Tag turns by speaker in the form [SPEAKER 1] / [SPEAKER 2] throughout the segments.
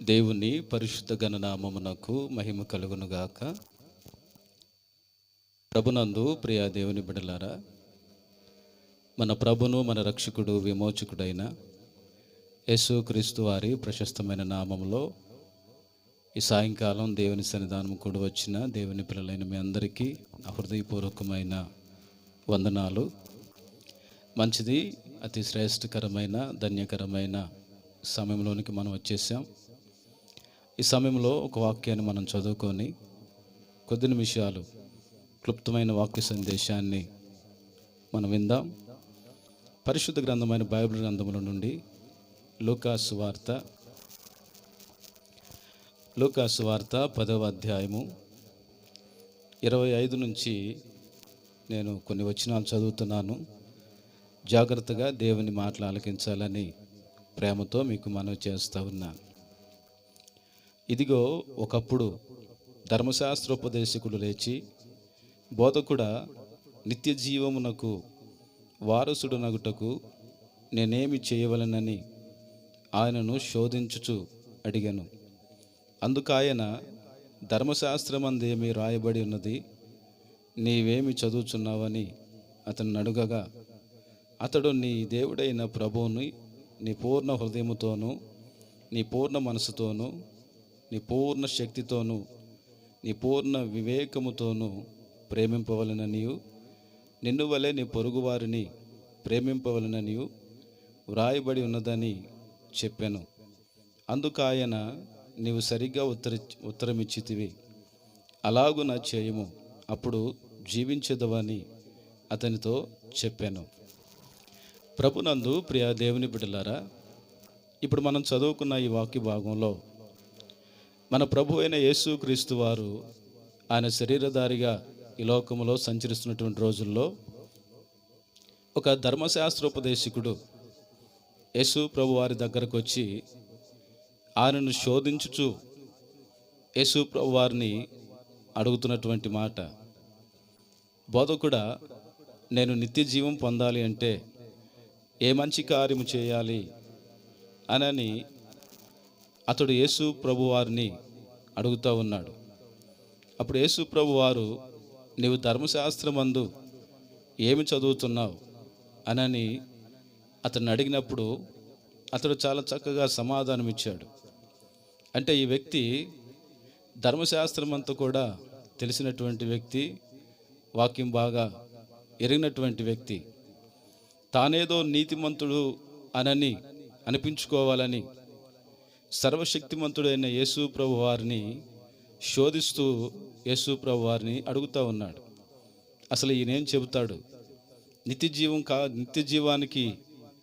[SPEAKER 1] దేవుని పరిశుద్ధ గణనామమునకు మహిమ కలుగునుగాక. ప్రభునందు ప్రియ దేవుని బిడ్డలారా, మన ప్రభును మన రక్షకుడు విమోచకుడైన యేసుక్రీస్తు వారి ప్రశస్తమైన నామములో ఈ సాయంకాలం దేవుని సన్నిధానం కూడి వచ్చిన దేవుని పిల్లలైన మీ అందరికీ హృదయపూర్వకమైన వందనాలు. మంచిది, అతి శ్రేష్టకరమైన ధన్యకరమైన సమయంలోనికి మనం వచ్చేసాం. ఈ సమయంలో ఒక వాక్యాన్ని మనం చదువుకొని కొద్ది నిమిషాలు క్లుప్తమైన వాక్య సందేశాన్ని మనం విందాం. పరిశుద్ధ గ్రంథమైన బైబిల్ గ్రంథముల నుండి లూకాసు వార్త 10వ అధ్యాయము 25 నుంచి నేను కొన్ని వచనాలు చదువుతున్నాను. జాగ్రత్తగా దేవుని మాటలు ఆలకించాలని ప్రేమతో మీకు మనవి చేస్తూ ఉన్నాను. ఇదిగో, ఒకప్పుడు ధర్మశాస్త్రోపదేశకుడు లేచి, బోధకుడా, నిత్య జీవమునకు వారసుడునగుటకు నేనేమి చేయవలెనని ఆయనను శోధించుచు అడిగాను. అందుకాయన, ధర్మశాస్త్రమందేమి రాయబడి ఉన్నది, నీవేమి చదువుచున్నావని అతన్ని అడుగగా, అతడు, నీ దేవుడైన ప్రభువుని నీ పూర్ణ హృదయముతోనూ, నీ పూర్ణ మనసుతోనూ, నీ పూర్ణ శక్తితోనూ, నీ పూర్ణ వివేకముతోనూ ప్రేమింపవలెననియు, నిన్ను వలె నీ పొరుగువారిని ప్రేమింపవలెననియు వ్రాయబడి ఉన్నదని చెప్పాను. అందుకాయన, నీవు సరిగ్గా ఉత్తరమిచ్చితివి, అలాగున చేయము, అప్పుడు జీవించదవని అతనితో చెప్పాను. ప్రభునందు ప్రియ దేవుని బిడ్డలారా, ఇప్పుడు మనం చదువుకున్న ఈ వాక్య భాగంలో మన ప్రభు అయిన యేసుక్రీస్తు వారు ఆయన శరీరధారిగా ఈ లోకములో సంచరిస్తున్నటువంటి రోజుల్లో ఒక ధర్మశాస్త్రోపదేశకుడు యేసు ప్రభు వారి దగ్గరకు వచ్చి ఆయనను శోధించుచు యేసు ప్రభు వారిని అడుగుతున్నటువంటి మాట, బోధకుడా, నేను నిత్య జీవం పొందాలి అంటే ఏ మంచి కార్యము చేయాలి అని అతడు యేసు ప్రభు వారిని అడుగుతూ ఉన్నాడు. అప్పుడు యేసు ప్రభు వారు, నీవు ధర్మశాస్త్రమందు ఏమి చదువుతున్నావు అని అతన్ని అడిగినప్పుడు అతడు చాలా చక్కగా సమాధానం ఇచ్చాడు. అంటే ఈ వ్యక్తి ధర్మశాస్త్రం అంతా కూడా తెలిసినటువంటి వ్యక్తి, వాక్యం బాగా ఎరిగినటువంటి వ్యక్తి, తానేదో నీతిమంతుడు అనిపించుకోవాలని సర్వశక్తిమంతుడైన యేసు ప్రభు వారిని శోధిస్తూ యేసు ప్రభు వారిని అడుగుతూ ఉన్నాడు. అసలు ఈయనేం చెబుతాడు? నిత్య జీవానికి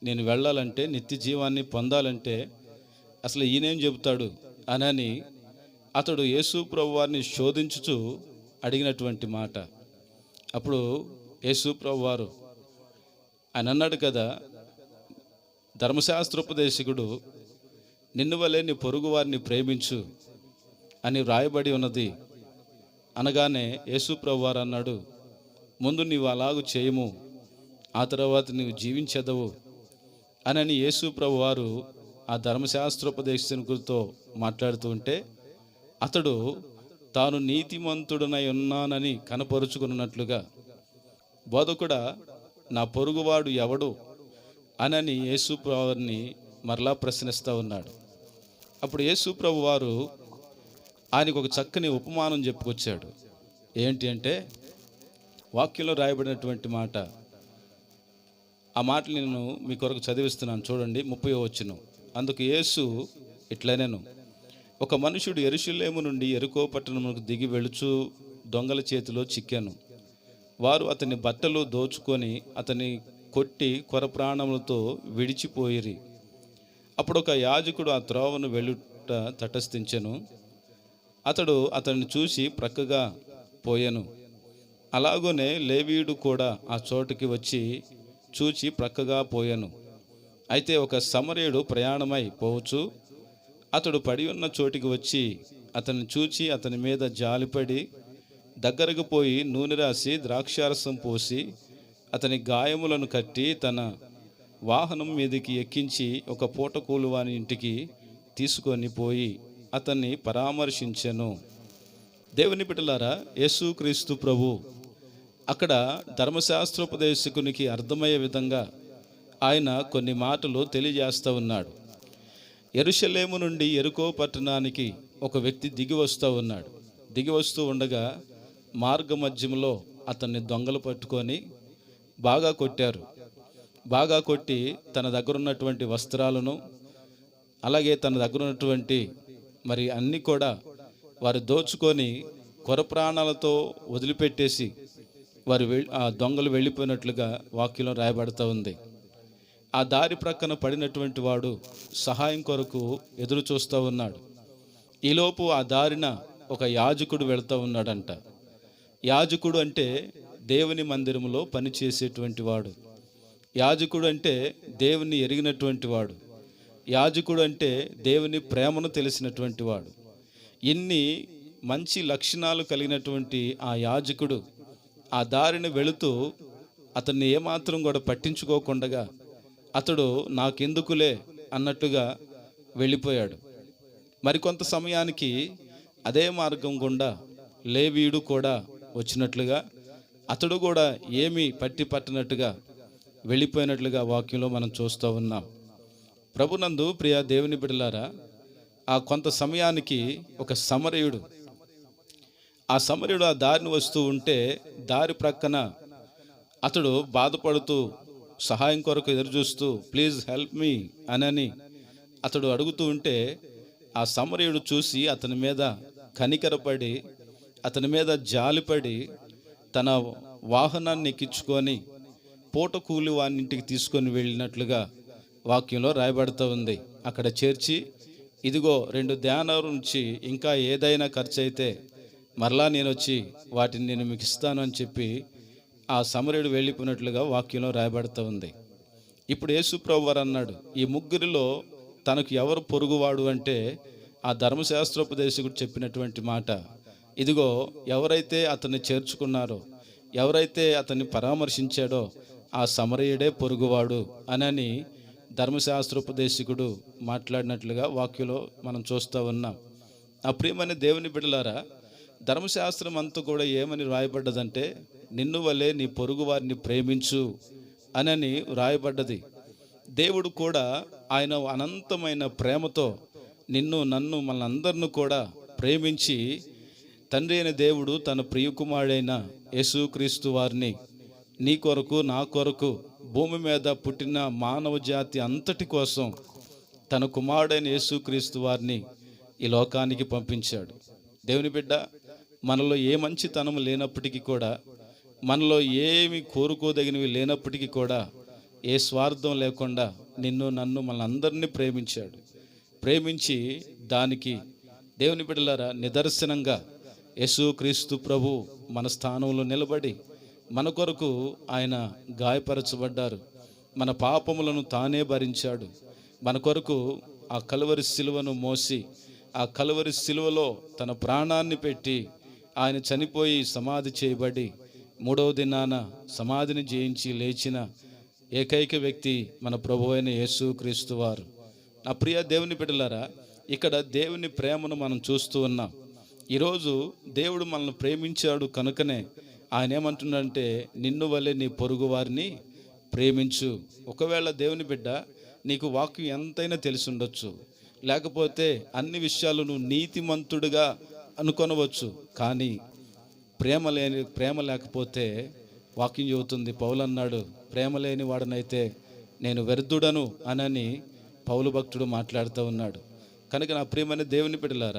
[SPEAKER 1] నేను వెళ్ళాలంటే, నిత్య జీవాన్ని పొందాలంటే అసలు ఈయనేం చెబుతాడు అని అతడు యేసు ప్రభు వారిని శోధించుచు అడిగినటువంటి మాట. అప్పుడు యేసు ప్రభు వారు ఆయన అన్నాడు కదా, ధర్మశాస్త్రోపదేశకుడు, నిన్ను వలె నీ పొరుగు వారిని ప్రేమించు అని వ్రాయబడి ఉన్నది అనగానే యేసు ప్రభు వారు అన్నాడు, ముందు నీవు అలాగు చేయము, ఆ తర్వాత నీవు జీవించెదవు అని యేసు ప్రభు వారు ఆ ధర్మశాస్త్రోపదేశకుడితో మాట్లాడుతూ ఉంటే, అతడు తాను నీతిమంతుడనై ఉన్నానని కనపరుచుకున్నట్లుగా, బోధకుడా, నా పొరుగువాడు ఎవడు అని యేసు ప్రభు వారిని మరలా ప్రశ్నిస్తూ ఉన్నాడు. అప్పుడు యేసు ప్రభు వారు ఆయనకు ఒక చక్కని ఉపమానం చెప్పుకొచ్చాడు. ఏంటి అంటే, వాక్యంలో రాయబడినటువంటి మాట. ఆ మాటలు నేను మీ కొరకు చదివిస్తున్నాను, చూడండి. 30వ వచనం. అందుకు యేసు ఇట్లనెను, ఒక మనుషుడు యెరూషలేము నుండి యెరికో పట్టణమునకు దిగి వెళుచు దొంగల చేతిలో చిక్కాను. వారు అతని బట్టలు దోచుకొని అతని కొట్టి కొర ప్రాణములతో విడిచిపోయిరి. అప్పుడు ఒక యాజకుడు ఆ త్రోవను వెళ్ళుట తటస్థించెను. అతడు అతన్ని చూసి ప్రక్కగా పోయెను. అలాగనే లేవీయుడు కూడా ఆ చోటుకి వచ్చి చూచి ప్రక్కగా పోయెను. అయితే ఒక సమరయుడు ప్రయాణమై పోవచ్చు అతడు పడి ఉన్న చోటికి వచ్చి అతన్ని చూచి అతని మీద జాలిపడి దగ్గరకు పోయి నూనె రాసి ద్రాక్షారసం పోసి అతని గాయములను కట్టి తన వాహనం మీదకి ఎక్కించి ఒక పూటకూలు వాని ఇంటికి తీసుకొని పోయి అతన్ని పరామర్శించెను. దేవుని బిడ్డలారా, యేసుక్రీస్తు ప్రభు అక్కడ ధర్మశాస్త్రోపదేశకునికి అర్థమయ్యే విధంగా ఆయన కొన్ని మాటలు తెలియజేస్తూ ఉన్నాడు. యెరూషలేము నుండి యెరికో పట్టణానికి ఒక వ్యక్తి దిగి వస్తూ ఉన్నాడు. దిగి వస్తూ ఉండగా మార్గ మధ్యంలో అతన్ని దొంగలు పట్టుకొని బాగా కొట్టారు. బాగా కొట్టి తన దగ్గర ఉన్నటువంటి వస్త్రాలను, అలాగే తన దగ్గర ఉన్నటువంటి మరి అన్నీ కూడా వారు దోచుకొని కొర ప్రాణాలతో వదిలిపెట్టేసి వారు ఆ దొంగలు వెళ్ళిపోయినట్లుగా వాక్యంలో రాయబడుతూ ఉంది. ఆ దారి ప్రక్కన పడినటువంటి వాడు సహాయం కొరకు ఎదురు చూస్తూ ఉన్నాడు. ఈలోపు ఆ దారిన ఒక యాజకుడు వెళ్తూ ఉన్నాడంట. యాజకుడు అంటే దేవుని మందిరంలో పనిచేసేటువంటి వాడు. యాజకుడు అంటే దేవుని ఎరిగినటువంటి వాడు. యాజకుడు అంటే దేవుని ప్రేమను తెలిసినటువంటి వాడు. ఇన్ని మంచి లక్షణాలు కలిగినటువంటి ఆ యాజకుడు ఆ దారిని వెళుతూ అతన్ని ఏమాత్రం కూడా పట్టించుకోకుండా అతడు నాకెందుకులే అన్నట్టుగా వెళ్ళిపోయాడు. మరికొంత సమయానికి అదే మార్గం గుండా లేవీయుడు కూడా వచ్చినట్లుగా అతడు కూడా ఏమీ పట్టినట్టుగా వెళ్ళిపోయినట్లుగా వాక్యంలో మనం చూస్తూ ఉన్నాం. ప్రభునందు ప్రియ దేవుని బిడ్డలారా, ఆ కొంత సమయానికి ఒక సమరయుడు ఆ దారిని వస్తూ ఉంటే దారి ప్రక్కన అతడు బాధపడుతూ సహాయం కొరకు ఎదురుచూస్తూ ప్లీజ్ హెల్ప్ మీ అని అతడు అడుగుతూ ఉంటే ఆ సమరయుడు చూసి అతని మీద కనికరపడి, అతని మీద జాలిపడి తన వాహనాన్ని ఎక్కించుకొని పూట కూలి వాని ఇంటికి తీసుకొని వెళ్ళినట్లుగా వాక్యంలో రాయబడుతూ ఉంది. అక్కడ చేర్చి, ఇదిగో 2 ధ్యానాల నుంచి ఇంకా ఏదైనా ఖర్చు అయితే మరలా నేను వచ్చి వాటిని నేను మీకు ఇస్తాను అని చెప్పి ఆ సమరయుడు వెళ్ళిపోయినట్లుగా వాక్యంలో రాయబడుతూ ఉంది. ఇప్పుడు యేసు ప్రభువు వారు అన్నాడు, ఈ ముగ్గురిలో తనకు ఎవరు పొరుగువాడు అంటే ఆ ధర్మశాస్త్రోపదేశకుడు చెప్పినటువంటి మాట, ఇదిగో ఎవరైతే అతన్ని చేర్చుకున్నారో, ఎవరైతే అతన్ని పరామర్శించాడో ఆ సమరయుడే పొరుగువాడు అని ధర్మశాస్త్రోపదేశకుడు మాట్లాడినట్లుగా వాక్యంలో మనం చూస్తూ ఉన్నాం. ఆ ప్రియమైన దేవుని బిడ్డలారా, ధర్మశాస్త్రం అంతా కూడా ఏమని రాయబడ్డదంటే నిన్ను వలె నీ పొరుగు వారిని ప్రేమించు అని రాయబడ్డది. దేవుడు కూడా ఆయన అనంతమైన ప్రేమతో నిన్ను నన్ను మనందరిని కూడా ప్రేమించి తండ్రి అయిన దేవుడు తన ప్రియకుమారుడైన యేసుక్రీస్తు వారిని నీ కొరకు నా కొరకు భూమి మీద పుట్టిన మానవ జాతి అంతటి కోసం తన కుమారుడైన యేసుక్రీస్తు వారిని ఈ లోకానికి పంపించాడు. దేవుని బిడ్డ, మనలో ఏ మంచితనం లేనప్పటికీ కూడా, మనలో ఏమి కోరుకోదగినవి లేనప్పటికీ కూడా, ఏ స్వార్థం లేకుండా నిన్ను నన్ను మనందరినీ ప్రేమించాడు. ప్రేమించి దానికి దేవుని బిడ్డలారా నిదర్శనంగా యేసుక్రీస్తు ప్రభు మన స్థానంలో నిలబడి మన కొరకు ఆయన గాయపరచబడ్డారు. మన పాపములను తానే భరించాడు. మన కొరకు ఆ కలువరి సిలువను మోసి ఆ కలువరి సిలువలో తన ప్రాణాన్ని పెట్టి ఆయన చనిపోయి సమాధి చేయబడి 3వ దినాన సమాధిని జయించి లేచిన ఏకైక వ్యక్తి మన ప్రభువైన యేసుక్రీస్తు వారు. నా ప్రియ దేవుని బిడ్డలారా, ఇక్కడ దేవుని ప్రేమను మనం చూస్తూ ఉన్నాం. ఈరోజు దేవుడు మనల్ని ప్రేమించాడు కనుకనే ఆయన ఏమంటున్నాడంటే నిన్ను వలె నీ పొరుగు వారిని ప్రేమించు. ఒకవేళ దేవుని బిడ్డ నీకు వాక్యం ఎంతైనా తెలిసి ఉండొచ్చు, లేకపోతే అన్ని విషయాలు నువ్వు నీతిమంతుడిగా అనుకొనవచ్చు, కానీ ప్రేమ లేకపోతే వాక్యం చెబుతుంది. పౌలు అన్నాడు, ప్రేమ లేని వాడనైతే నేను వ్యర్థుడను అని పౌలు భక్తుడు మాట్లాడుతూ ఉన్నాడు. కనుక నా ప్రియమైన దేవుని బిడ్డలారా,